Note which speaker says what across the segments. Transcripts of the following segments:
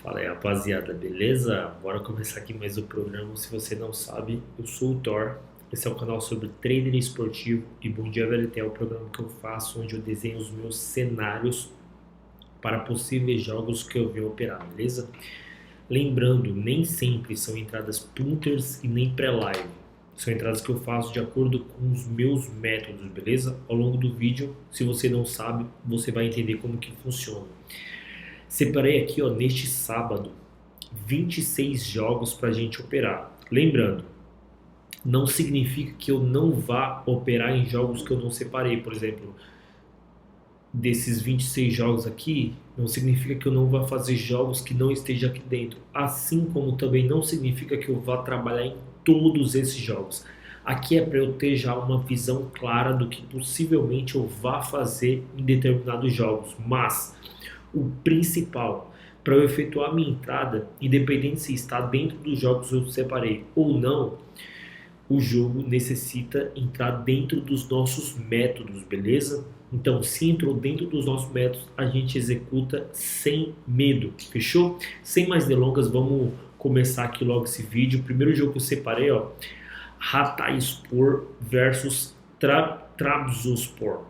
Speaker 1: Fala aí, rapaziada, beleza? Bora começar aqui mais um programa. Se você não sabe, eu sou o Thor. Esse é o canal sobre trader esportivo e Bom Dia VLT é o programa que eu faço onde eu desenho os meus cenários para possíveis jogos que eu venho operar, beleza? Lembrando, nem sempre são entradas punters e nem pré-live. São entradas que eu faço de acordo com os meus métodos, beleza? Ao longo do vídeo, se você não sabe, você vai entender como que funciona. Separei aqui, ó, neste sábado, 26 jogos para a gente operar. Lembrando, não significa que eu não vá operar em jogos que eu não separei. Por exemplo, desses 26 jogos aqui, não significa que eu não vá fazer jogos que não estejam aqui dentro. Assim como também não significa que eu vá trabalhar em todos esses jogos. Aqui é para eu ter já uma visão clara do que possivelmente eu vá fazer em determinados jogos. Mas o principal para eu efetuar minha entrada, independente se está dentro dos jogos que eu separei ou não, o jogo necessita entrar dentro dos nossos métodos, beleza? Então, se entrou dentro dos nossos métodos, a gente executa sem medo, fechou? Sem mais delongas, vamos começar aqui logo esse vídeo. O primeiro jogo que eu separei, ó, Hatayspor versus Trabzonspor.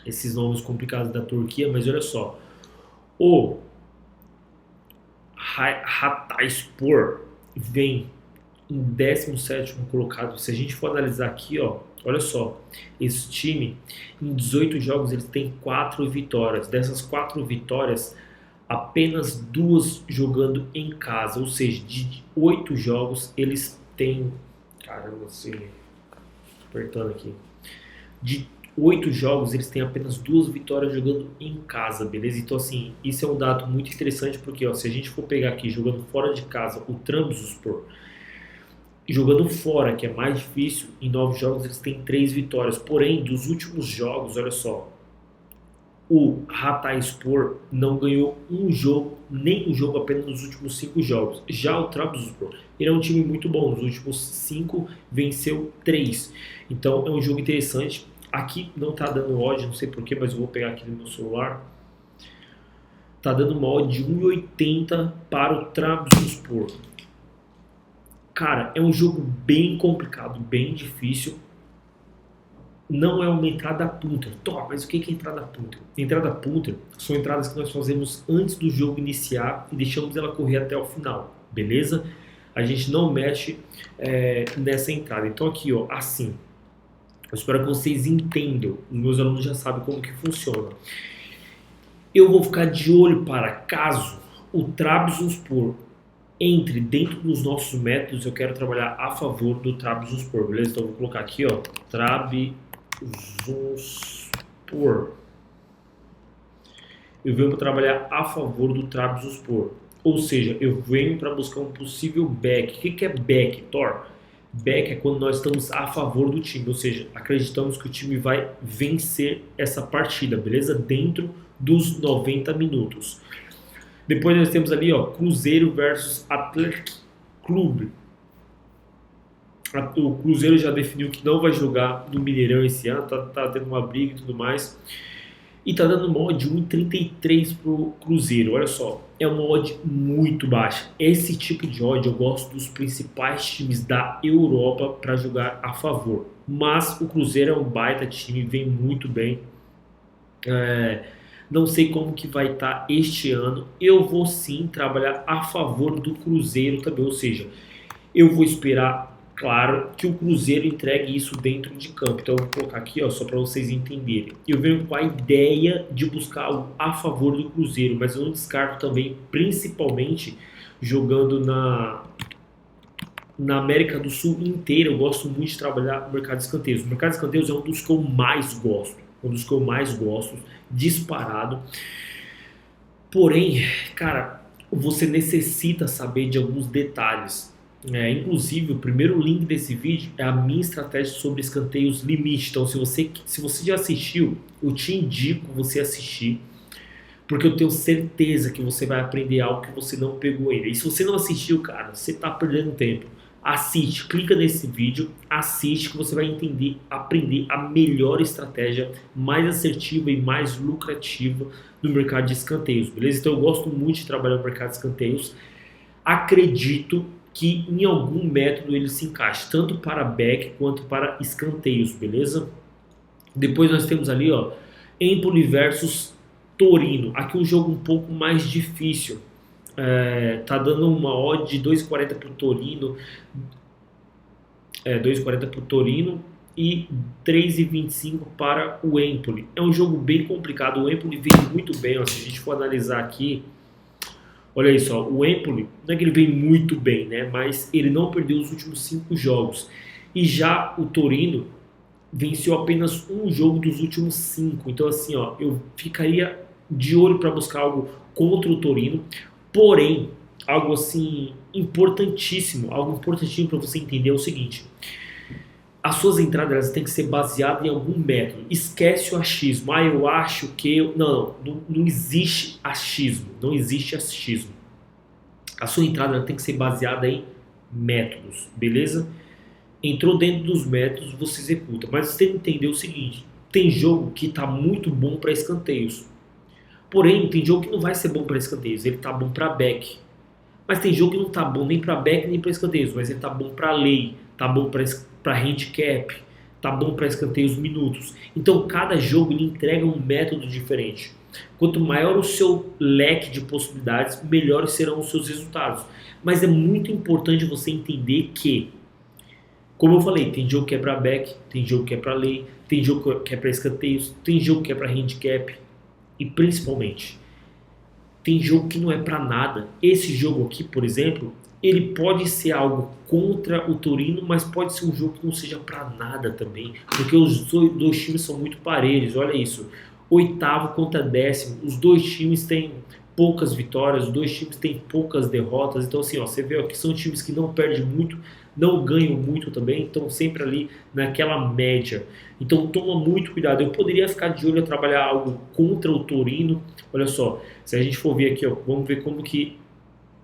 Speaker 1: Esses nomes complicados da Turquia, mas olha só. O Hatayspor vem em 17º colocado. Se a gente for analisar aqui, ó, olha só, esse time em 18 jogos eles têm 4 vitórias. Dessas 4 vitórias, apenas 2 jogando em casa, ou seja, de 8 jogos eles têm, caramba, assim, apertando aqui, de 8 jogos eles têm apenas 2 vitórias jogando em casa, beleza? Então assim, isso é um dado muito interessante porque, ó, se a gente for pegar aqui jogando fora de casa o Trabzonspor, jogando fora, que é mais difícil, em 9 jogos eles têm 3 vitórias. Porém, dos últimos jogos, olha só, o Hatayspor não ganhou um jogo, nem um jogo apenas nos últimos 5 jogos. Já o Trabzonspor, ele é um time muito bom, nos últimos 5 venceu 3. Então é um jogo interessante. Aqui não tá dando odd, não sei porquê, mas eu vou pegar aqui no meu celular. Tá dando uma odd de 1,80 para o Trabzonspor. Cara, é um jogo bem complicado, bem difícil. Não é uma entrada punter. Tó, mas o que é entrada punter? Entrada punter são entradas que nós fazemos antes do jogo iniciar e deixamos ela correr até o final, beleza? A gente não mexe nessa entrada. Então aqui, ó, assim. Eu espero que vocês entendam. Os meus alunos já sabem como que funciona. Eu vou ficar de olho para caso o Trabzonspor entre dentro dos nossos métodos. Eu quero trabalhar a favor do Trabzonspor, beleza? Então eu vou colocar aqui, ó, Trabzonspor. Eu venho para trabalhar a favor do Trabzonspor. Ou seja, eu venho para buscar um possível back. O que é back, Thor? Back é quando nós estamos a favor do time, ou seja, acreditamos que o time vai vencer essa partida, beleza? Dentro dos 90 minutos. Depois nós temos ali, ó, Cruzeiro versus Atlético Clube. O Cruzeiro já definiu que não vai jogar no Mineirão esse ano, tá tendo uma briga e tudo mais. E tá dando uma odd de 1,33 pro Cruzeiro. Olha só, é uma odd muito baixa. Esse tipo de odd eu gosto dos principais times da Europa para jogar a favor. Mas o Cruzeiro é um baita time, vem muito bem. Não sei como que vai estar este ano. Eu vou sim trabalhar a favor do Cruzeiro também. Ou seja, eu vou esperar, claro, que o Cruzeiro entregue isso dentro de campo. Então eu vou colocar aqui, ó, só para vocês entenderem. Eu venho com a ideia de buscar algo a favor do Cruzeiro, mas eu não descarto também, principalmente jogando na América do Sul inteira. Eu gosto muito de trabalhar no mercado de escanteios. O mercado de escanteios é um dos que eu mais gosto. Um dos que eu mais gosto, disparado. Porém, cara, você necessita saber de alguns detalhes. Inclusive, o primeiro link desse vídeo é a minha estratégia sobre escanteios limite. Então, se você já assistiu, eu te indico você assistir, porque eu tenho certeza que você vai aprender algo que você não pegou ainda. E se você não assistiu, cara, você está perdendo tempo. Assiste, clica nesse vídeo, assiste que você vai entender, aprender a melhor estratégia, mais assertiva e mais lucrativa no mercado de escanteios, beleza? Então eu gosto muito de trabalhar no mercado de escanteios. Acredito que em algum método ele se encaixe, tanto para back quanto para escanteios, beleza? Depois nós temos ali, ó, Empoli versus Torino. Aqui um jogo um pouco mais difícil. Tá dando uma odd de 2,40 para o Torino, 2,40 para o Torino e 3,25 para o Empoli. É um jogo bem complicado. O Empoli vem muito bem, ó, se a gente for analisar aqui. Olha isso, ó, o Empoli, não é que ele vem muito bem, né? Mas ele não perdeu os últimos 5 jogos. E já o Torino venceu apenas um jogo dos últimos 5. Então, assim, ó, eu ficaria de olho para buscar algo contra o Torino. Porém, algo assim importantíssimo, algo importantíssimo para você entender é o seguinte: as suas entradas elas têm que ser baseadas em algum método. Esquece o achismo. Ah, eu acho que não existe achismo, não existe achismo. A sua entrada ela tem que ser baseada em métodos, beleza? Entrou dentro dos métodos, você executa. Mas você tem que entender o seguinte: tem jogo que está muito bom para escanteios. Porém, tem jogo que não vai ser bom para escanteios, ele está bom para back. Mas tem jogo que não está bom nem para back nem para escanteios, mas ele está bom para lei, está bom para handicap, está bom para escanteios minutos. Então, cada jogo ele entrega um método diferente. Quanto maior o seu leque de possibilidades, melhores serão os seus resultados. Mas é muito importante você entender que, como eu falei, tem jogo que é para back, tem jogo que é para lei, tem jogo que é para escanteios, tem jogo que é para handicap e principalmente tem jogo que não é para nada. Esse jogo aqui, por exemplo, ele pode ser algo contra o Torino, mas pode ser um jogo que não seja para nada também, porque os dois times são muito parelhos. Olha isso, 8º contra 10º, os dois times têm poucas vitórias, os dois times têm poucas derrotas. Então assim, ó, você vê que são times que não perdem muito, não ganham muito também, estão sempre ali naquela média. Então toma muito cuidado. Eu poderia ficar de olho a trabalhar algo contra o Torino. Olha só, se a gente for ver aqui, ó, vamos ver como que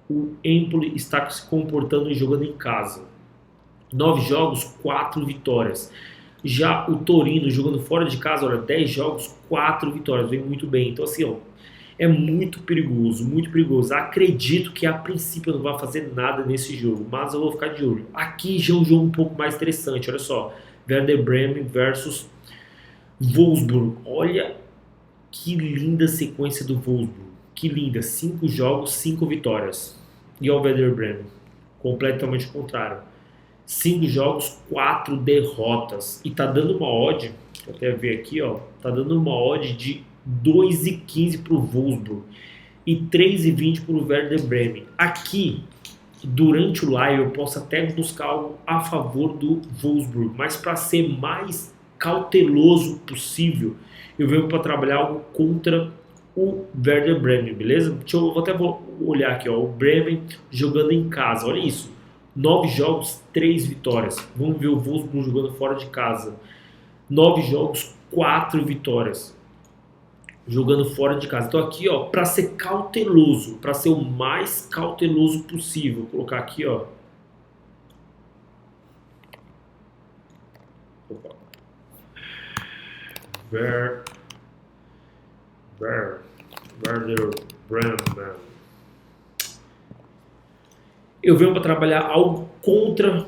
Speaker 1: o Empoli está se comportando e jogando em casa. 9 jogos, 4 vitórias. Já o Torino jogando fora de casa, olha, 10 jogos, 4 vitórias. Vem muito bem. Então assim, ó, é muito perigoso, muito perigoso. Acredito que a princípio eu não vai fazer nada nesse jogo, mas eu vou ficar de olho. Aqui já é um jogo um pouco mais interessante, olha só. Werder Bremen versus Wolfsburg. Olha que linda sequência do Wolfsburg. Que linda, 5 jogos, 5 vitórias. E o Werder Bremen, completamente o contrário. 5 jogos, 4 derrotas. E tá dando uma odd, vou até ver aqui, ó, tá dando uma odd de 2,15 para o Wolfsburg e 3,20 para o Werder Bremen. Aqui, durante o live, eu posso até buscar algo a favor do Wolfsburg, mas para ser mais cauteloso possível, eu venho para trabalhar algo contra o Werder Bremen, beleza? Vou olhar aqui, ó, o Bremen jogando em casa, olha isso. 9 jogos, 3 vitórias. Vamos ver o Wolfsburg jogando fora de casa. 9 jogos, 4 vitórias. Jogando fora de casa. Então aqui, ó, para ser cauteloso, para ser o mais cauteloso possível, vou colocar aqui, ó. Opa. Werder Bremen. Eu venho para trabalhar algo contra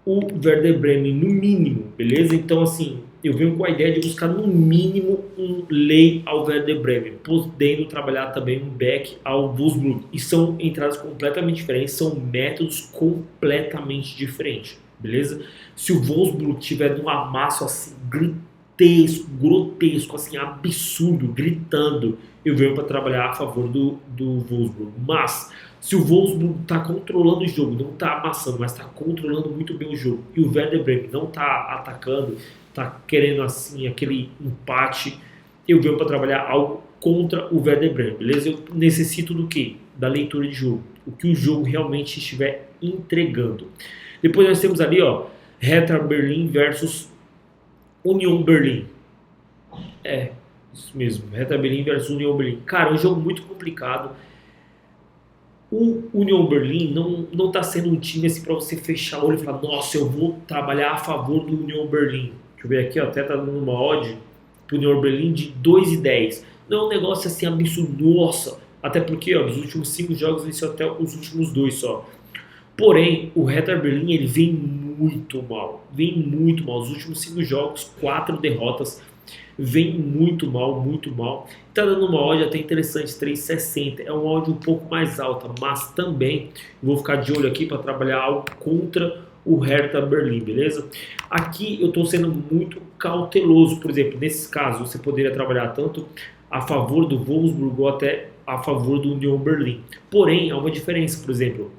Speaker 1: o Werder Bremen, no mínimo, beleza? Então, assim, eu venho com a ideia de buscar no mínimo um lay ao Werder Bremen, podendo trabalhar também um back ao Wolfsburg. E são entradas completamente diferentes, são métodos completamente diferentes, beleza? Se o Wolfsburg tiver num amasso assim, grotesco, assim, absurdo, gritando, eu venho para trabalhar a favor do Wolfsburg. Mas se o Wolfsburg está controlando o jogo, não está amassando, mas está controlando muito bem o jogo, e o Werder Bremen não está atacando, está querendo assim aquele empate, eu venho para trabalhar algo contra o Werder Bremen, beleza? Eu necessito do quê? Da leitura de jogo, o que o jogo realmente estiver entregando. Depois nós temos ali, ó, Hertha Berlim versus Union Berlim. Isso mesmo, Hertha Berlim versus Union Berlim. Cara, é um jogo muito complicado. O Union Berlin não está sendo um time assim para você fechar o olho e falar, nossa, eu vou trabalhar a favor do Union Berlin. Deixa eu ver aqui, ó, até tá dando uma odd pro Union Berlin de 2,10. Não é um negócio assim absurdo, nossa. Até porque, ó, nos últimos 5 jogos venceu até os últimos 2 só. Porém, o Hertha Berlim ele vem muito mal. Vem muito mal. Os últimos 5 jogos, 4 derrotas. Vem muito mal, muito mal. Está dando uma odd até interessante, 3,60. É uma odd um pouco mais alta, mas também vou ficar de olho aqui para trabalhar algo contra o Hertha Berlim, beleza? Aqui eu estou sendo muito cauteloso. Por exemplo, nesses casos você poderia trabalhar tanto a favor do Wolfsburg ou até a favor do Union Berlin. Porém, há uma diferença, por exemplo.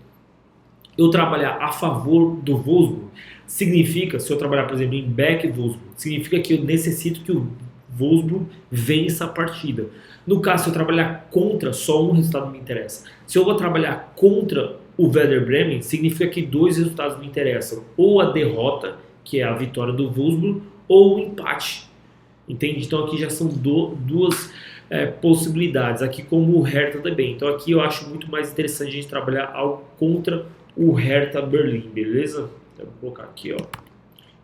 Speaker 1: Eu trabalhar a favor do Wolfsburg significa, se eu trabalhar, por exemplo, em back Wolfsburg, significa que eu necessito que o Wolfsburg vença a partida. No caso, se eu trabalhar contra, só um resultado me interessa. Se eu vou trabalhar contra o Werder Bremen, significa que 2 resultados me interessam. Ou a derrota, que é a vitória do Wolfsburg, ou o empate. Entende? Então aqui já são duas possibilidades. Aqui como o Hertha também. Então aqui eu acho muito mais interessante a gente trabalhar algo contra o Hertha Berlim, beleza? Eu vou colocar aqui, ó.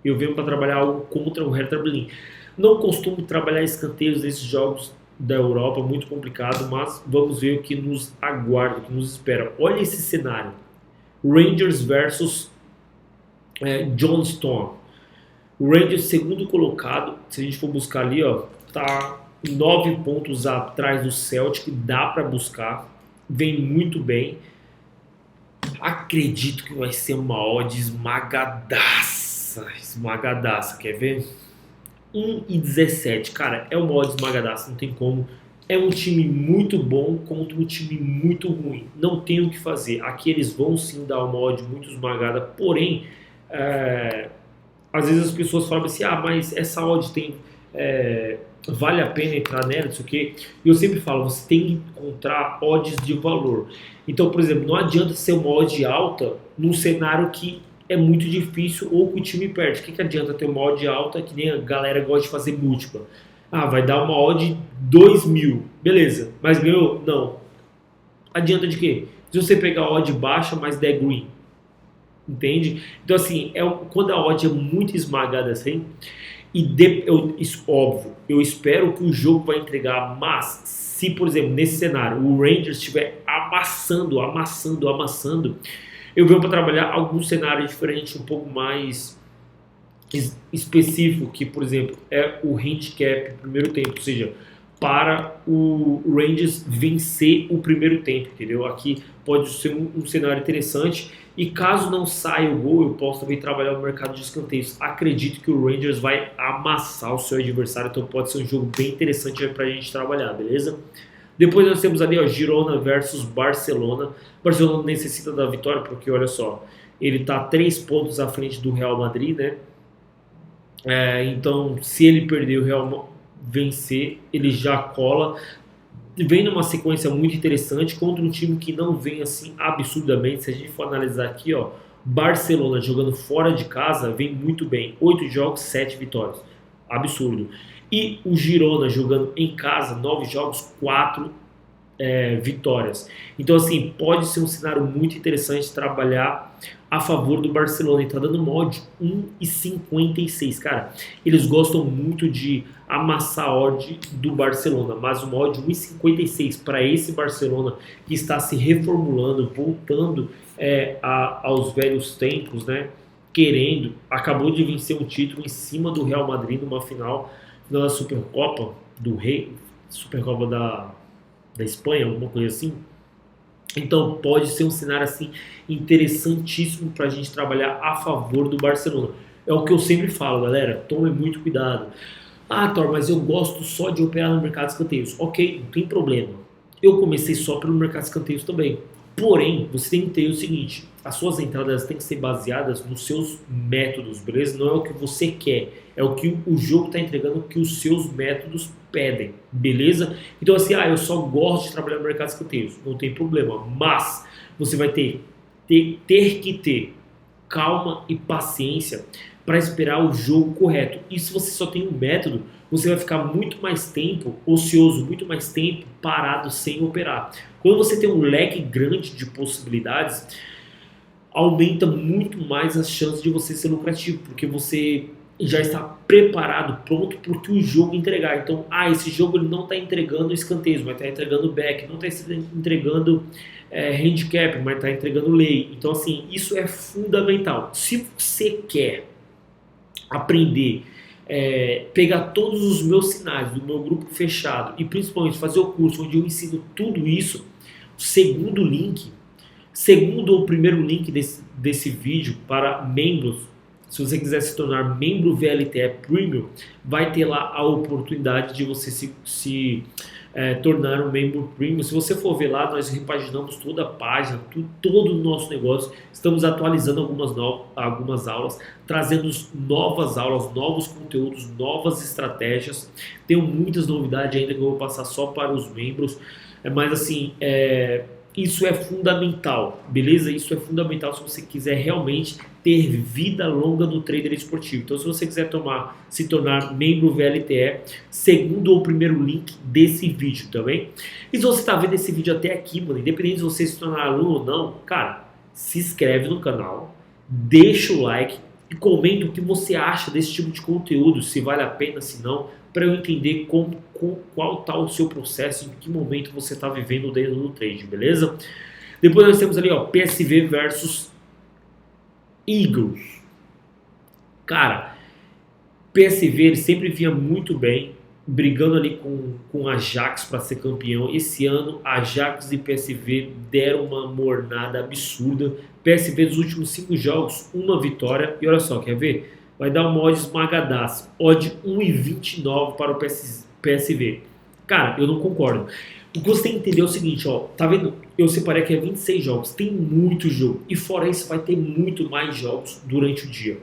Speaker 1: Eu venho para trabalhar algo contra o Hertha Berlim. Não costumo trabalhar escanteios nesses jogos da Europa, muito complicado, mas vamos ver o que nos aguarda, o que nos espera. Olha esse cenário. Rangers versus Johnstone. O Rangers, segundo colocado, se a gente for buscar ali, ó, tá 9 pontos atrás do Celtic, dá para buscar, vem muito bem. Acredito que vai ser uma odd esmagadaça, quer ver? 1,17, cara, é uma odd esmagadaça, não tem como. É um time muito bom contra um time muito ruim, não tem o que fazer. Aqui eles vão sim dar uma odd muito esmagada, porém, às vezes as pessoas falam assim, mas essa odd tem... vale a pena entrar nela, não sei o quê. E eu sempre falo, você tem que encontrar odds de valor. Então, por exemplo, não adianta ser uma odd alta num cenário que é muito difícil ou que o time perde. O que adianta ter uma odd alta que nem a galera gosta de fazer múltipla? Vai dar uma odd 2.000, beleza, mas ganhou? Não. Adianta de quê? Se você pegar a odd baixa, mas der green. Entende? Então, assim, quando a odd é muito esmagada assim, óbvio, eu espero que o jogo vai entregar, mas se, por exemplo, nesse cenário, o Rangers estiver amassando, eu venho para trabalhar algum cenário diferente, um pouco mais específico, que, por exemplo, é o handicap primeiro tempo, ou seja, para o Rangers vencer o primeiro tempo, entendeu? Aqui pode ser um cenário interessante. E caso não saia o gol, eu posso também trabalhar no mercado de escanteios. Acredito que o Rangers vai amassar o seu adversário, então pode ser um jogo bem interessante para a gente trabalhar, beleza? Depois nós temos ali, ó, Girona versus Barcelona. Barcelona necessita da vitória, porque olha só, ele está 3 pontos à frente do Real Madrid, né? Então, se ele perder o Real vencer, ele já cola. Vem numa sequência muito interessante contra um time que não vem assim absurdamente. Se a gente for analisar aqui, ó, Barcelona jogando fora de casa vem muito bem, 8 jogos, 7 vitórias, absurdo. E o Girona jogando em casa, 9 jogos, 4 vitórias. Então, assim, pode ser um cenário muito interessante trabalhar a favor do Barcelona. E tá dando uma odd 1,56. Cara, eles gostam muito de amassar a odd do Barcelona, mas uma odd 1,56 para esse Barcelona que está se reformulando, voltando aos velhos tempos, né? Acabou de vencer um título em cima do Real Madrid numa final da Supercopa do Rei, Supercopa da Espanha, alguma coisa assim. Então pode ser um cenário assim interessantíssimo para a gente trabalhar a favor do Barcelona. É o que eu sempre falo, galera, tome muito cuidado. Thor, mas eu gosto só de operar no mercado de escanteios. Ok, não tem problema. Eu comecei só pelo mercado de escanteios também. Porém, você tem que ter o seguinte, as suas entradas têm que ser baseadas nos seus métodos, beleza? Não é o que você quer, é o que o jogo está entregando, o que os seus métodos pedem, beleza? Então assim, eu só gosto de trabalhar no mercado de escanteios, não tem problema, mas você vai ter que ter calma e paciência para esperar o jogo correto. E se você só tem um método, você vai ficar muito mais tempo ocioso, muito mais tempo parado sem operar. Quando você tem um leque grande de possibilidades, aumenta muito mais as chances de você ser lucrativo, porque você já está preparado, pronto para o que o jogo entregar. Então, esse jogo ele não está entregando escanteios, mas está entregando back, não está entregando handicap, mas está entregando lei. Então, assim, isso é fundamental. Se você quer aprender, pegar todos os meus sinais do meu grupo fechado e principalmente fazer o curso onde eu ensino tudo isso, segundo ou primeiro link desse vídeo para membros, se você quiser se tornar membro VLTE Premium, vai ter lá a oportunidade de você se tornar um membro Premium. Se você for ver lá, nós repaginamos toda a página, todo o nosso negócio. Estamos atualizando algumas aulas, trazendo novas aulas, novos conteúdos, novas estratégias. Tenho muitas novidades ainda que eu vou passar só para os membros, mas assim, isso é fundamental, beleza? Isso é fundamental se você quiser realmente ter vida longa no trader esportivo. Então, se você quiser se tornar membro VLTE, segundo ou primeiro link desse vídeo, tá bem? E se você está vendo esse vídeo até aqui, mano, independente de você se tornar aluno ou não, cara, se inscreve no canal, deixa o like e comenta o que você acha desse tipo de conteúdo, se vale a pena, se não, para eu entender qual está o seu processo, em que momento você está vivendo dentro do trade, beleza? Depois nós temos ali, ó, PSV versus Eagles. Cara, PSV ele sempre vinha muito bem, brigando ali com Ajax para ser campeão. Esse ano, Ajax e PSV deram uma mornada absurda. PSV dos últimos 5 jogos, uma vitória. E olha só, quer ver? Vai dar uma odd esmagadaça. Odd 1,29 para o PSV. Cara, eu não concordo. O que você tem que entender é o seguinte, ó. Tá vendo? Eu separei aqui 26 jogos. Tem muito jogo. E fora isso, vai ter muito mais jogos durante o dia.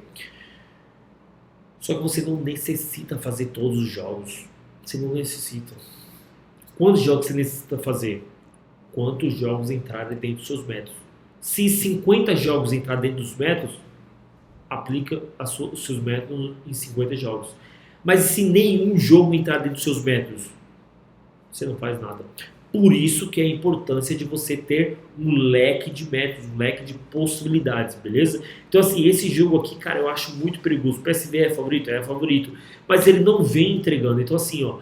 Speaker 1: Só que você não necessita fazer todos os jogos. Você não necessita. Quantos jogos você necessita fazer? Quantos jogos entrarem dentro dos seus métodos? Se 50 jogos entrar dentro dos métodos, aplica os seus métodos em 50 jogos. Mas se nenhum jogo entrar dentro dos seus métodos, você não faz nada. Por isso que é a importância de você ter um leque de métodos, um leque de possibilidades, beleza? Então assim, esse jogo aqui, cara, eu acho muito perigoso. O PSV é favorito? É favorito. Mas ele não vem entregando. Então assim, ó,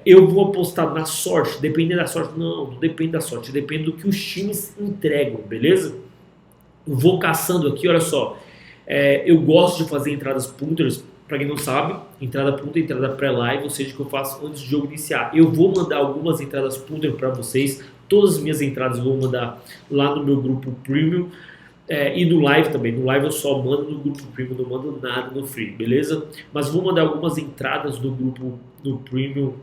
Speaker 1: eu vou apostar na sorte, dependendo da sorte. Não depende da sorte, depende do que os times entregam, beleza? Eu vou caçando aqui, olha só. Eu gosto de fazer entradas punters. Para quem não sabe, entrada punter, entrada pré-live, ou seja, que eu faço antes do jogo iniciar. Eu vou mandar algumas entradas punter para vocês. Todas as minhas entradas eu vou mandar lá no meu grupo Premium. E no live também. No live eu só mando no grupo Premium, não mando nada no Free, beleza? Mas vou mandar algumas entradas do grupo do Premium,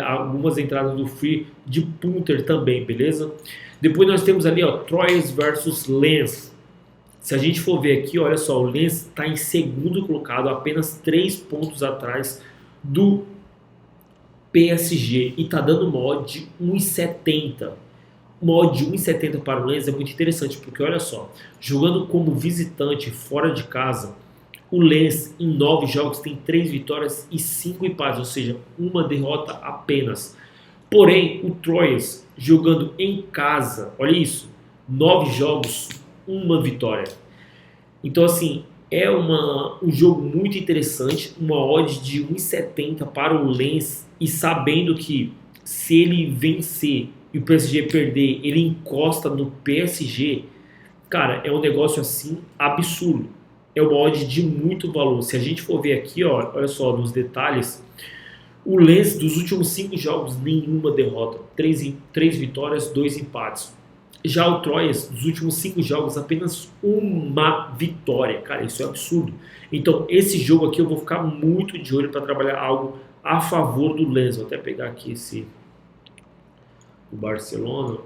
Speaker 1: algumas entradas do Free de punter também, beleza? Depois nós temos ali, ó, Troyes versus Lens. Se a gente for ver aqui, olha só, o Lens está em segundo colocado, apenas 3 pontos atrás do PSG e está dando uma odd de 1,70. Uma odd de 1,70 para o Lens é muito interessante, porque olha só, jogando como visitante fora de casa, o Lens em 9 jogos tem 3 vitórias e 5 empates, ou seja, uma derrota apenas. Porém, o Troyes jogando em casa, olha isso, 9 jogos, uma vitória. Então assim, é um jogo muito interessante, uma odd de 1,70 para o Lens, e sabendo que se ele vencer e o PSG perder, ele encosta no PSG, cara, é um negócio assim absurdo. É uma odd de muito valor. Se a gente for ver aqui, ó, olha só nos detalhes, o Lens dos últimos 5 jogos, nenhuma derrota, 3 vitórias, 2 empates. Já o Troyes, dos últimos 5 jogos, apenas uma vitória. Cara, isso é absurdo. Então, esse jogo aqui eu vou ficar muito de olho para trabalhar algo a favor do Lens. Vou até pegar aqui o Barcelona.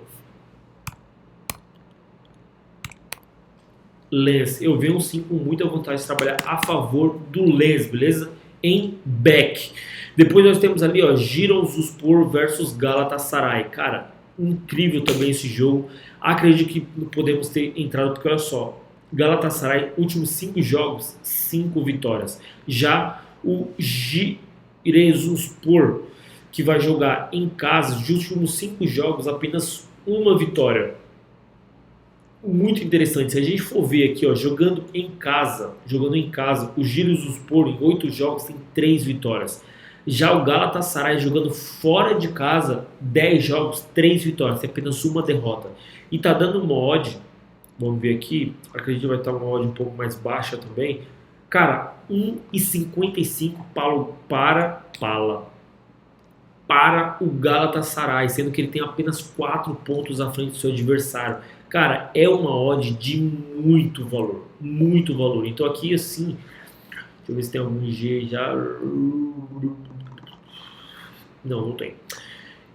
Speaker 1: Lens, eu venho sim com muita vontade de trabalhar a favor do Lens, beleza? Em back. Depois nós temos ali, ó, Giresunspor versus Galatasaray. Cara, incrível também esse jogo. Acredito que podemos ter entrado, porque olha só, Galatasaray, últimos 5 jogos, 5 vitórias. Já o Giresunspor, que vai jogar em casa, os últimos 5 jogos, apenas uma vitória. Muito interessante. Se a gente for ver aqui, ó, jogando em casa, o Giresunspor em 8 jogos tem 3 vitórias. Já o Galatasaray jogando fora de casa, 10 jogos, 3 vitórias, tem apenas uma derrota. E tá dando uma odd, vamos ver aqui, acredito que vai estar uma odd um pouco mais baixa também. Cara, 1,55 para o Galatasaray, sendo que ele tem apenas 4 pontos à frente do seu adversário. Cara, é uma odd de muito valor, muito valor. Então aqui assim, deixa eu ver se tem algum G já. Não tem.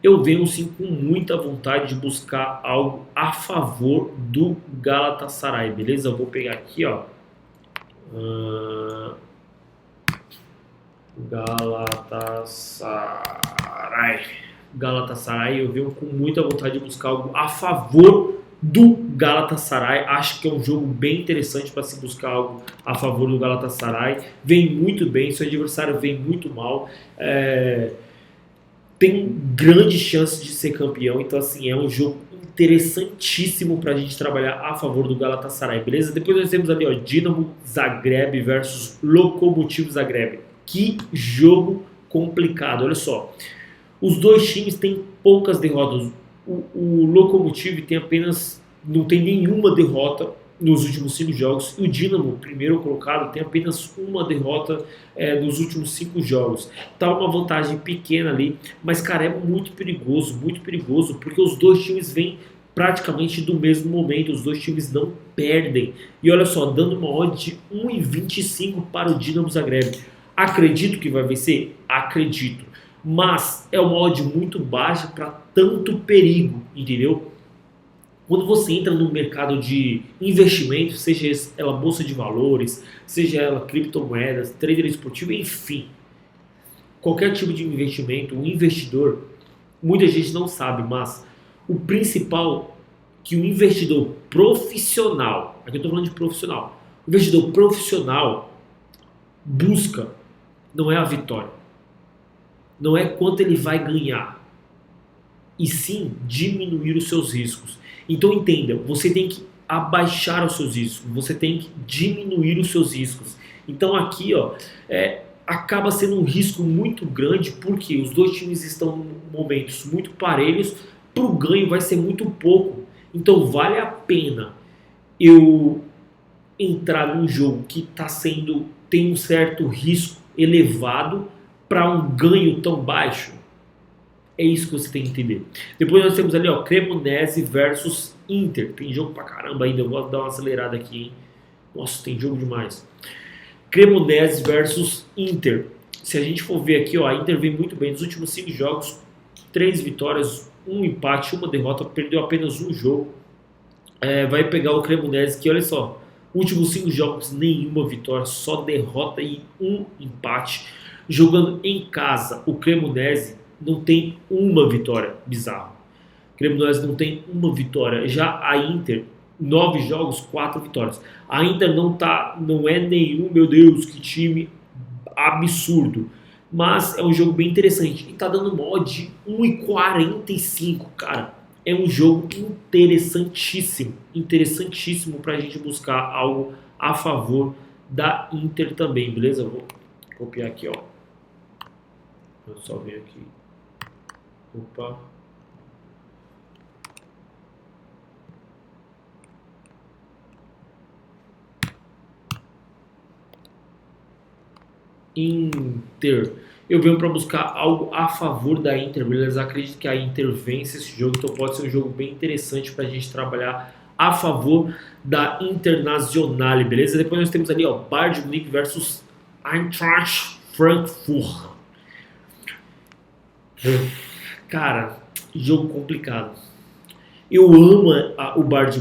Speaker 1: Eu venho sim com muita vontade de buscar algo a favor do Galatasaray, beleza? Eu vou pegar aqui, ó. Galatasaray, eu venho com muita vontade de buscar algo a favor do Galatasaray. Acho que é um jogo bem interessante para se buscar algo a favor do Galatasaray. Vem muito bem, seu adversário vem muito mal. Tem grande chance de ser campeão, então assim, é um jogo interessantíssimo para a gente trabalhar a favor do Galatasaray, beleza? Depois nós temos ali, ó, Dinamo Zagreb versus Lokomotiv Zagreb. Que jogo complicado, olha só. Os dois times têm poucas derrotas. O Lokomotiv não tem nenhuma derrota nos últimos 5 jogos. E o Dinamo, primeiro colocado, tem apenas uma derrota nos últimos 5 jogos. Tá uma vantagem pequena ali, mas, cara, é muito perigoso, porque os dois times vêm praticamente do mesmo momento, os dois times não perdem. E olha só, dando uma odd de 1,25 para o Dinamo Zagreb. Acredito que vai vencer? Acredito. Mas é uma odd muito baixa para tanto perigo, entendeu? Quando você entra no mercado de investimento, seja ela bolsa de valores, seja ela criptomoedas, trader esportivo, enfim, qualquer tipo de investimento, o investidor, muita gente não sabe, mas o principal que o investidor profissional, aqui eu estou falando de profissional, o investidor profissional busca não é a vitória, não é quanto ele vai ganhar, e sim diminuir os seus riscos. Então entenda, você tem que abaixar os seus riscos, você tem que diminuir os seus riscos. Então aqui, ó, acaba sendo um risco muito grande, porque os dois times estão em momentos muito parelhos, para o ganho vai ser muito pouco. Então vale a pena eu entrar num jogo que tem um certo risco elevado para um ganho tão baixo? É isso que você tem que entender. Depois nós temos ali, ó, Cremonese versus Inter. Tem jogo pra caramba ainda, eu vou dar uma acelerada aqui, hein? Nossa, tem jogo demais. Cremonese versus Inter. Se a gente for ver aqui, ó, a Inter vem muito bem. Nos últimos 5 jogos, 3 vitórias, 1 empate, 1 derrota, perdeu apenas um jogo. Vai pegar o Cremonese, que olha só, últimos 5 jogos, nenhuma vitória, só derrota e 1 empate. Jogando em casa, o Cremonese não tem uma vitória, bizarro. O Cremonese não tem uma vitória. Já a Inter, 9 jogos, 4 vitórias. A Inter não é nenhum, meu Deus, que time absurdo. Mas é um jogo bem interessante. E tá dando mod de 1,45, cara. É um jogo interessantíssimo pra gente buscar algo a favor da Inter também, beleza? Vou copiar aqui, ó. Vou só ver aqui. Opa. Inter. Eu venho para buscar algo a favor da Inter, beleza? Acredito que a Inter vence esse jogo, então pode ser um jogo bem interessante para a gente trabalhar a favor da Internazionale, beleza? Depois nós temos ali, ó, Bayern de Munique versus Eintracht Frankfurt. Cara, jogo complicado. Eu amo o Bayern de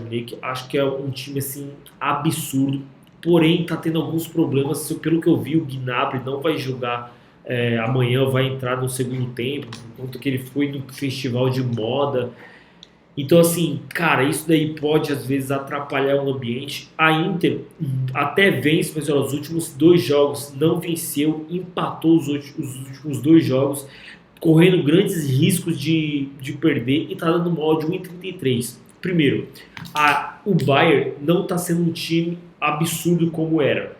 Speaker 1: Munique, acho que é um time assim absurdo, porém tá tendo alguns problemas. Pelo que eu vi, o Gnabry não vai jogar amanhã, vai entrar no segundo tempo, por conta que ele foi no festival de moda. Então, assim, cara, isso daí pode às vezes atrapalhar o ambiente. A Inter até vence, mas ó, os últimos 2 jogos não venceu, empatou os últimos 2 jogos, correndo grandes riscos de perder e tá dando mal de 1,33. Primeiro, o Bayern não está sendo um time absurdo como era.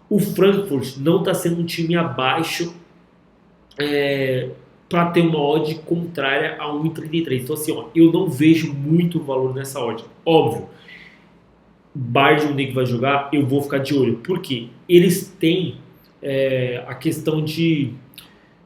Speaker 1: O Frankfurt não está sendo um time abaixo para ter uma odd contrária a 1,33. Então, assim, ó, eu não vejo muito valor nessa odd. Óbvio, Bayern de Munique vai jogar, eu vou ficar de olho. Por quê? Eles têm a questão de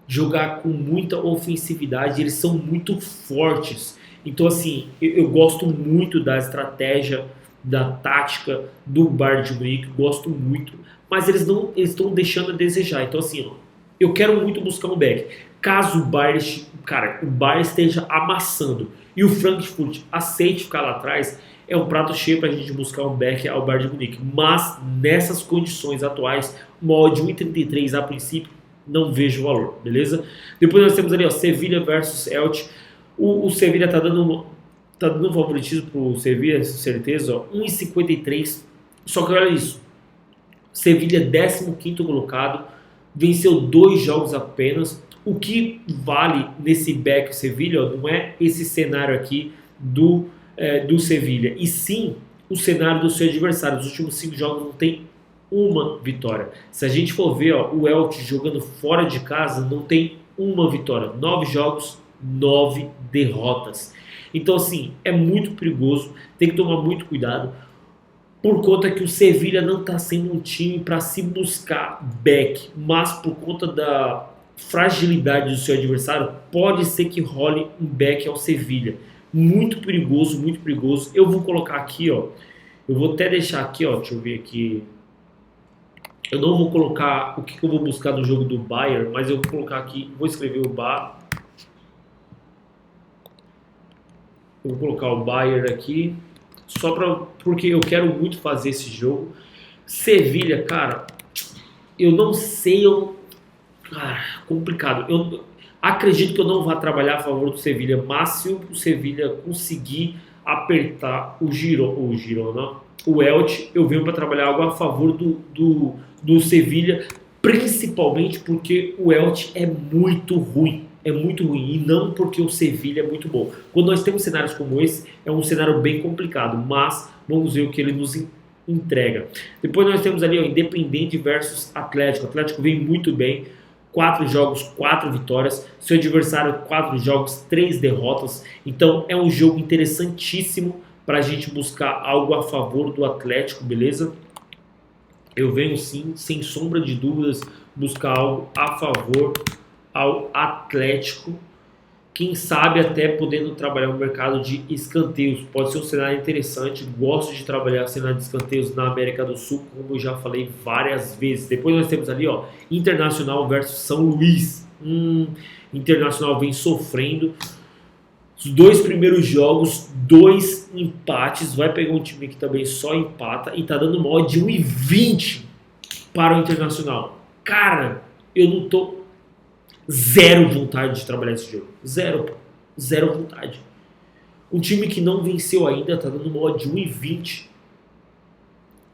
Speaker 1: jogar com muita ofensividade, eles são muito fortes. Então, assim, eu gosto muito da estratégia, da tática do Bayern de Munique, gosto muito, mas eles estão deixando a desejar. Então, assim, ó, eu quero muito buscar um back. Caso o Bayern, cara, o Bayern esteja amassando e o Frankfurt aceite ficar lá atrás, é um prato cheio para a gente buscar um back ao Bayern de Munique. Mas nessas condições atuais, uma odd 1,33 a princípio, não vejo valor, beleza? Depois nós temos ali, ó, Sevilha versus Elche. O Sevilha tá dando um favoritismo pro Sevilha, certeza, ó, 1,53. Só que olha isso, Sevilha 15º colocado, venceu 2 jogos apenas. O que vale nesse back Sevilha, ó, não é esse cenário aqui do Sevilha, e sim o cenário do seu adversário. Os últimos 5 jogos não tem uma vitória. Se a gente for ver, ó, o Elche jogando fora de casa não tem uma vitória. 9 jogos, 9 derrotas. Então, assim, é muito perigoso. Tem que tomar muito cuidado. Por conta que o Sevilha não está sendo um time para se buscar back. Mas por conta da fragilidade do seu adversário, pode ser que role um back ao Sevilha. Muito perigoso, muito perigoso. Eu vou colocar aqui, ó. Eu vou até deixar aqui, ó. Deixa eu ver aqui. Eu não vou colocar o que eu vou buscar no jogo do Bayern, mas eu vou colocar aqui, vou escrever o Bayern. Eu vou colocar o Bayern aqui, porque eu quero muito fazer esse jogo. Sevilha, cara, eu não sei, complicado. Eu acredito que eu não vá trabalhar a favor do Sevilha, mas se o Sevilha conseguir apertar o Girona, o Elche, eu venho para trabalhar algo a favor do Sevilha, principalmente porque o Elche é muito ruim. É muito ruim, e não porque o Sevilha é muito bom. Quando nós temos cenários como esse, é um cenário bem complicado, mas vamos ver o que ele nos entrega. Depois nós temos ali o Independente versus Atlético. O Atlético vem muito bem, 4 jogos, 4 vitórias. Seu adversário, 4 jogos, 3 derrotas. Então é um jogo interessantíssimo para a gente buscar algo a favor do Atlético, beleza? Eu venho sim, sem sombra de dúvidas, buscar algo a favor ao Atlético. Quem sabe até podendo trabalhar no mercado de escanteios. Pode ser um cenário interessante. Gosto de trabalhar cenário de escanteios na América do Sul, como eu já falei várias vezes. Depois nós temos ali, ó, Internacional versus São Luís. Internacional vem sofrendo. Os 2 primeiros jogos, 2 empates. Vai pegar um time que também só empata e tá dando uma odd de 1,20 para o Internacional. Cara, eu não tô zero vontade de trabalhar esse jogo. Zero vontade. Um time que não venceu ainda tá dando uma odd de 1,20.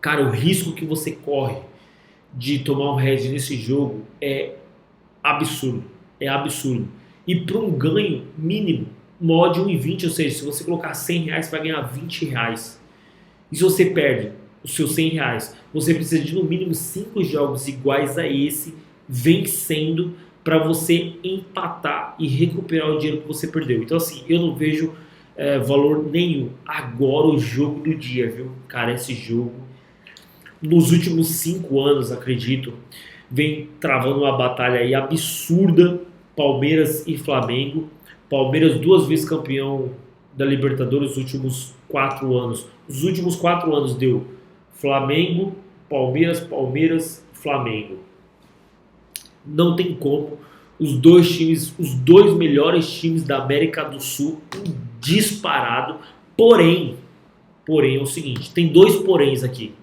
Speaker 1: Cara, o risco que você corre de tomar um head nesse jogo é absurdo. É absurdo. E para um ganho mínimo, uma odd de 1,20, ou seja, se você colocar 100 reais, você vai ganhar 20 reais. E se você perde os seus 100 reais, você precisa de no mínimo 5 jogos iguais a esse, vencendo, para você empatar e recuperar o dinheiro que você perdeu. Então, assim, eu não vejo valor nenhum. Agora o jogo do dia, viu? Cara, esse jogo, nos últimos 5 anos, acredito, vem travando uma batalha aí absurda, Palmeiras e Flamengo. Palmeiras 2 vezes campeão da Libertadores nos últimos 4 anos. Os últimos 4 anos deu Flamengo, Palmeiras, Flamengo. Não tem como. Os 2 times, os 2 melhores times da América do Sul, disparado. Porém é o seguinte, tem 2 poréns aqui.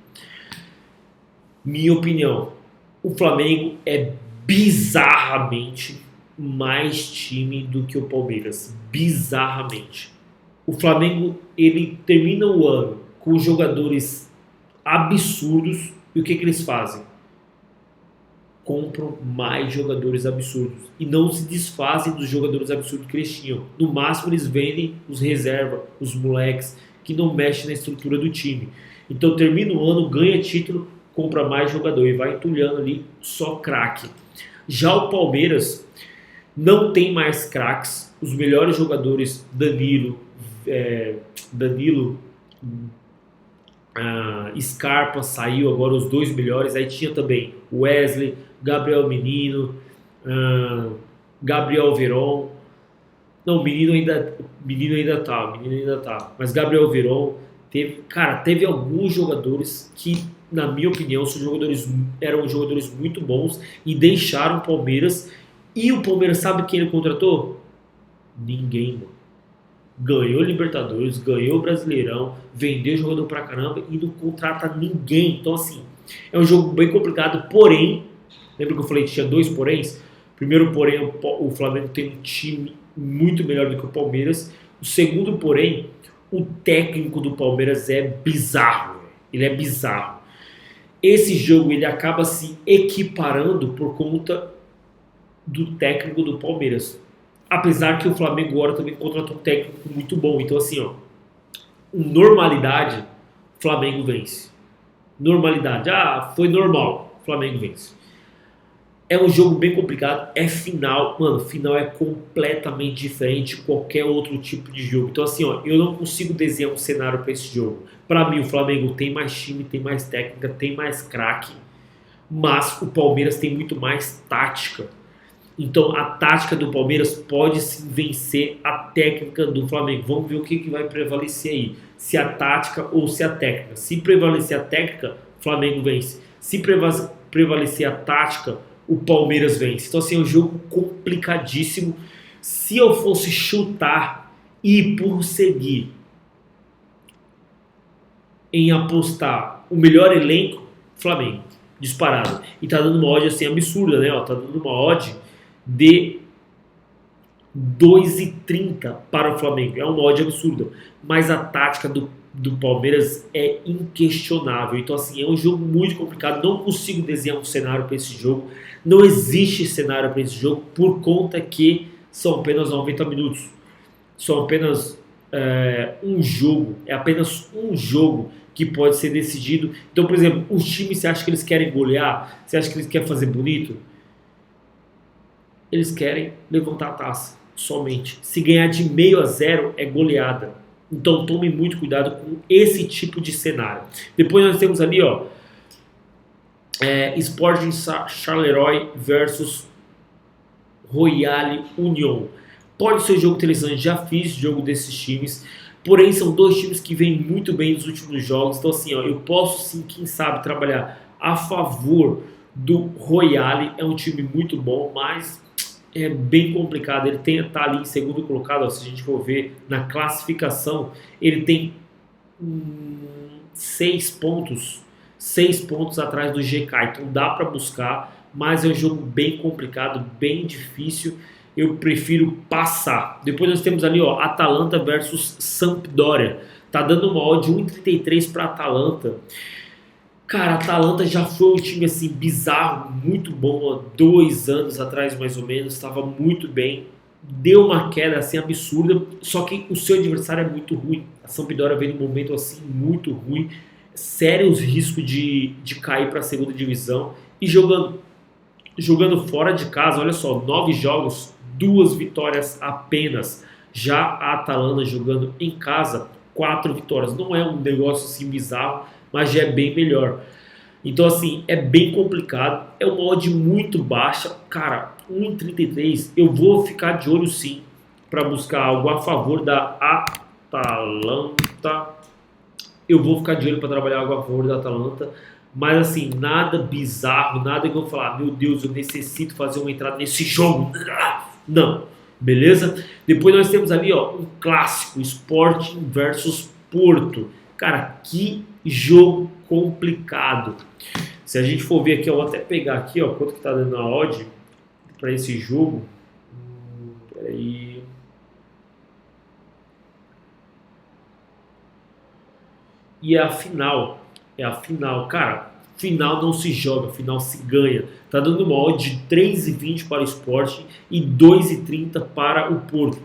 Speaker 1: Minha opinião, o Flamengo é bizarramente mais time do que o Palmeiras. Bizarramente. O Flamengo, ele termina o ano com jogadores absurdos. E o que eles fazem? Compram mais jogadores absurdos. E não se desfazem dos jogadores absurdos que eles tinham. No máximo, eles vendem os reserva, os moleques, que não mexem na estrutura do time. Então, termina o ano, ganha título, compra mais jogador e vai entulhando ali só craque. Já o Palmeiras não tem mais craques. Os melhores jogadores, Danilo, Scarpa saiu agora, os dois melhores. Aí tinha também Wesley, Gabriel Menino, Gabriel Veron. Não, o menino ainda tá. Mas Gabriel Veron teve alguns jogadores que, na minha opinião, eram jogadores muito bons e deixaram o Palmeiras. E o Palmeiras sabe quem ele contratou? Ninguém, mano. Ganhou Libertadores, ganhou Brasileirão, vendeu jogador pra caramba e não contrata ninguém. Então, assim, é um jogo bem complicado, porém, lembra que eu falei que tinha dois poréns? Primeiro porém, o Flamengo tem um time muito melhor do que o Palmeiras. O segundo porém, o técnico do Palmeiras é bizarro. Ele é bizarro. Esse jogo ele acaba se equiparando por conta do técnico do Palmeiras. Apesar que o Flamengo agora também contratou um técnico muito bom. Então, assim, ó, normalidade, Flamengo vence. Normalidade, foi normal, Flamengo vence. É um jogo bem complicado, é final, mano, final é completamente diferente de qualquer outro tipo de jogo. Então, assim, ó, eu não consigo desenhar um cenário para esse jogo. Para mim, o Flamengo tem mais time, tem mais técnica, tem mais craque, mas o Palmeiras tem muito mais tática. Então a tática do Palmeiras pode sim vencer a técnica do Flamengo. Vamos ver o que vai prevalecer aí. Se a tática ou se a técnica. Se prevalecer a técnica, o Flamengo vence. Se prevalecer a tática, o Palmeiras vence. Então assim, é um jogo complicadíssimo. Se eu fosse chutar e por seguir em apostar o melhor elenco, Flamengo. Disparado. E tá dando uma odd assim absurda, né? Tá dando uma odd de 2,30 para o Flamengo. É uma odd absurda. Mas a tática do Palmeiras é inquestionável. Então, assim, é um jogo muito complicado. Não consigo desenhar um cenário para esse jogo. Não existe cenário para esse jogo por conta que são apenas 90 minutos. São apenas um jogo. É apenas um jogo que pode ser decidido. Então, por exemplo, os times, você acha que eles querem golear? Você acha que eles querem fazer bonito? Eles querem levantar a taça, somente. Se ganhar de 0-0 é goleada. Então tome muito cuidado com esse tipo de cenário. Depois nós temos ali, ó, Sporting Charleroi versus Royale Union. Pode ser jogo interessante, já fiz jogo desses times. Porém, são dois times que vêm muito bem nos últimos jogos. Então, assim, ó, eu posso sim, quem sabe, trabalhar a favor do Royale. É um time muito bom, mas é bem complicado. Ele tá ali em segundo colocado. Ó, se a gente for ver na classificação, ele tem 6 pontos. 6 pontos atrás do GK. Então dá para buscar, mas é um jogo bem complicado, bem difícil. Eu prefiro passar. Depois nós temos ali, ó, Atalanta versus Sampdoria. Tá dando uma odd de 1,33 para Atalanta. Cara, a Atalanta já foi um time assim bizarro, muito bom há 2 anos atrás mais ou menos, estava muito bem. Deu uma queda assim absurda, só que o seu adversário é muito ruim. A Sampdoria vem num momento assim muito ruim, sérios riscos de cair para a segunda divisão e jogando fora de casa. Olha só, 9 jogos, 2 vitórias apenas. Já a Atalanta jogando em casa, 4 vitórias. Não é um negócio assim bizarro, mas já é bem melhor. Então, assim, é bem complicado. É uma odd muito baixa. Cara, 1,33. Eu vou ficar de olho, sim, para buscar algo a favor da Atalanta. Eu vou ficar de olho para trabalhar algo a favor da Atalanta. Mas, assim, nada bizarro, nada que eu vou falar, meu Deus, eu necessito fazer uma entrada nesse jogo. Não, beleza? Depois nós temos ali, ó, um clássico, Sporting versus Porto. Cara, que jogo complicado. Se a gente for ver aqui, eu vou até pegar aqui, ó, quanto que tá dando a odd para esse jogo. Peraí. e é a final. É a final. Cara, final não se joga, final se ganha. Tá dando uma odd de 3,20 para o Sport e 2,30 para o Porto.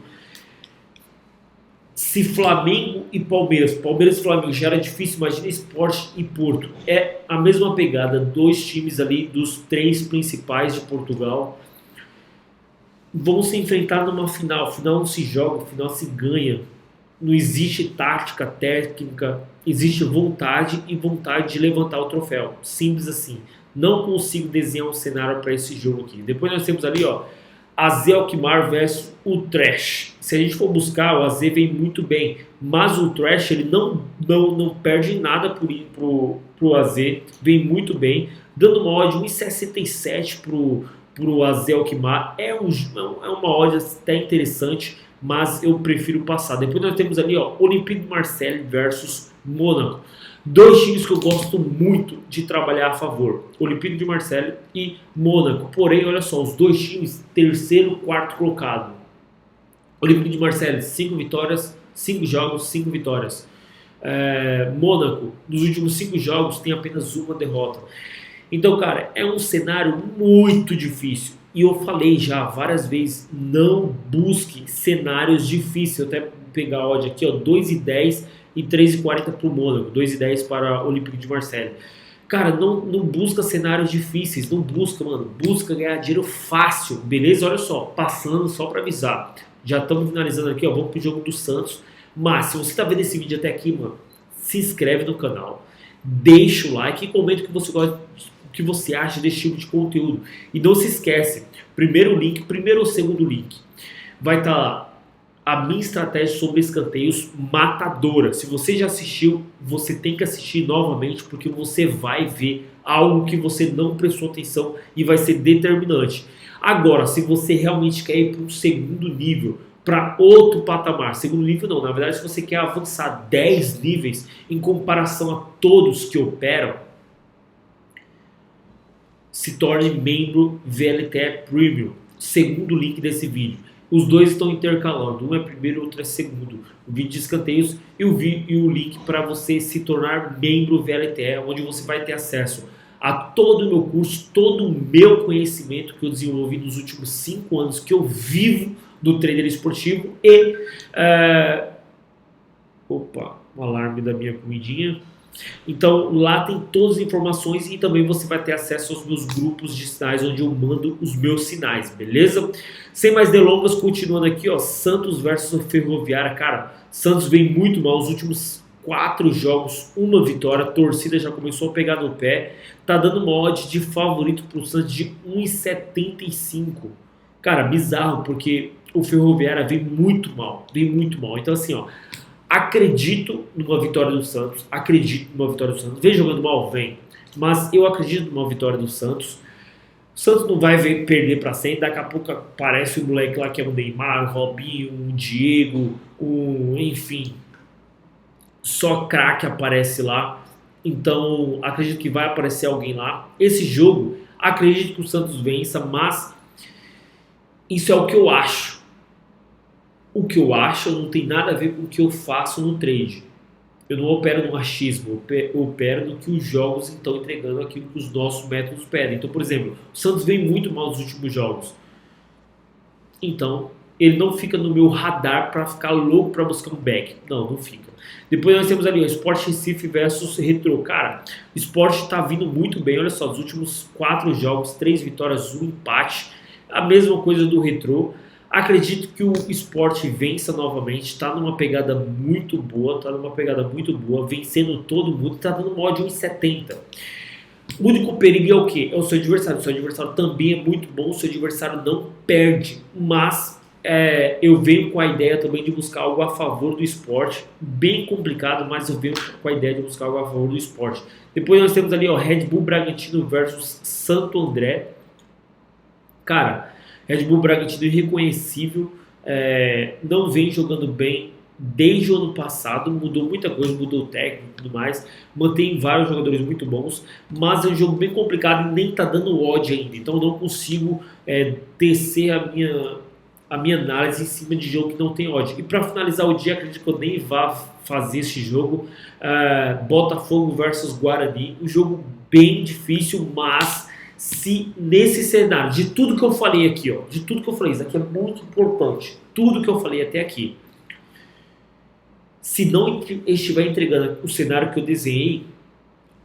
Speaker 1: Se Flamengo e Palmeiras e Flamengo já era difícil, imagina Sport e Porto. É a mesma pegada, dois times ali dos três principais de Portugal vão se enfrentar numa final. Final não se joga, final se ganha. Não existe tática, técnica, existe vontade e vontade de levantar o troféu. Simples assim. Não consigo desenhar um cenário para esse jogo aqui. Depois nós temos ali, ó, AZ Alkmaar versus Utrecht. Se a gente for buscar, o AZ vem muito bem, mas o Utrecht ele não perde nada pro AZ, vem muito bem, dando uma odd 1,67 pro AZ Alkmaar. É uma odd até interessante, mas eu prefiro passar. Depois nós temos ali, ó, Olympique de Marseille versus Mônaco. Dois times que eu gosto muito de trabalhar a favor, Olympique de Marseille e Mônaco. Porém, olha só, os dois times, terceiro, quarto colocado. Olympique de Marseille, 5 vitórias, 5 jogos, 5 vitórias. Mônaco, nos últimos 5 jogos, tem apenas uma derrota. Então, cara, é um cenário muito difícil. E eu falei já várias vezes, não busque cenários difíceis. Eu até pegar a odd aqui, ó, 2,10 e 3,40 para o Mônaco, 2,10 para o Olympique de Marseille. Cara, não busca cenários difíceis, não busca, mano. Busca ganhar dinheiro fácil, beleza? Olha só, passando só para avisar. Já estamos finalizando aqui, ó, vamos pro jogo do Santos. Mas se você tá vendo esse vídeo até aqui, mano, se inscreve no canal, deixa o like e comenta o que você gosta, o que você acha desse tipo de conteúdo. E não se esquece, primeiro ou segundo link, vai estar lá a minha estratégia sobre escanteios matadora. Se você já assistiu, você tem que assistir novamente, porque você vai ver algo que você não prestou atenção e vai ser determinante. Agora, se você realmente quer ir para um segundo nível, para outro patamar, segundo nível não, na verdade se você quer avançar 10 níveis em comparação a todos que operam, se torne membro VLTE Premium, segundo link desse vídeo. Os dois estão intercalando, um é primeiro e outro é segundo. O vídeo de escanteios e o link para você se tornar membro VLTE, onde você vai ter acesso a todo o meu curso, todo o meu conhecimento que eu desenvolvi nos últimos 5 anos que eu vivo do trader esportivo e... Opa, o alarme da minha comidinha. Então lá tem todas as informações e também você vai ter acesso aos meus grupos de sinais onde eu mando os meus sinais, beleza? Sem mais delongas, continuando aqui, ó, Santos versus Ferroviária. Cara, Santos vem muito mal, os últimos 4 jogos, uma vitória, a torcida já começou a pegar no pé, tá dando uma odd de favorito pro Santos de 1,75. Cara, bizarro, porque o Ferroviária vem muito mal, então assim, ó, acredito numa vitória do Santos, vem jogando mal, vem, mas eu acredito numa vitória do Santos. O Santos não vai perder para sempre, daqui a pouco aparece o moleque lá que é o Neymar, o Robinho, o Diego, enfim, só craque aparece lá, então acredito que vai aparecer alguém lá. Esse jogo, acredito que o Santos vença, mas isso é o que eu acho. O que eu acho não tem nada a ver com o que eu faço no trade. Eu não opero no achismo, eu opero no que os jogos estão entregando, aquilo que os nossos métodos pedem. Então, por exemplo, o Santos vem muito mal nos últimos jogos. Então, ele não fica no meu radar para ficar louco para buscar um back. Não fica. Depois nós temos ali o Sport Recife versus Retro. Cara, o Sport está vindo muito bem. Olha só, nos últimos 4 jogos, 3 vitórias, 1 empate. A mesma coisa do Retro. Acredito que o Sport vença novamente, está numa pegada muito boa, vencendo todo mundo, está dando uma odd 1,70. O único perigo é o quê? É o seu adversário. O seu adversário também é muito bom, o seu adversário não perde, mas eu venho com a ideia também de buscar algo a favor do Sport, bem complicado, mas eu venho com a ideia de buscar algo a favor do Sport. Depois nós temos ali, ó, Red Bull Bragantino versus Santo André. Cara, Red Bull Bragantino irreconhecível, não vem jogando bem desde o ano passado, mudou muita coisa, mudou o técnico e tudo mais, mantém vários jogadores muito bons, mas é um jogo bem complicado e nem tá dando odd ainda, então eu não consigo tecer a minha análise em cima de jogo que não tem odd. E para finalizar o dia, acredito que eu nem vá fazer esse jogo. Botafogo versus Guarani. Um jogo bem difícil, mas se nesse cenário, de tudo que eu falei aqui, ó, de tudo que eu falei, isso aqui é muito importante, tudo que eu falei até aqui, se não estiver entregando o cenário que eu desenhei,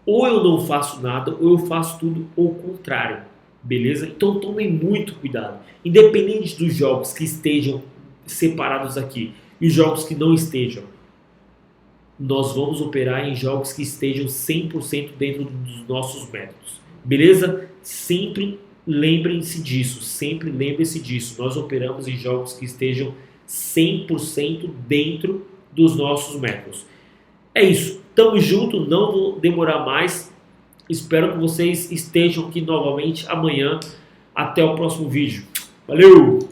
Speaker 1: ou eu não faço nada, ou eu faço tudo ao contrário, beleza? Então tomem muito cuidado, independente dos jogos que estejam separados aqui e os jogos que não estejam, nós vamos operar em jogos que estejam 100% dentro dos nossos métodos. Beleza? Sempre lembrem-se disso. Sempre lembrem-se disso. Nós operamos em jogos que estejam 100% dentro dos nossos métodos. É isso. Tamo junto. Não vou demorar mais. Espero que vocês estejam aqui novamente amanhã. Até o próximo vídeo. Valeu!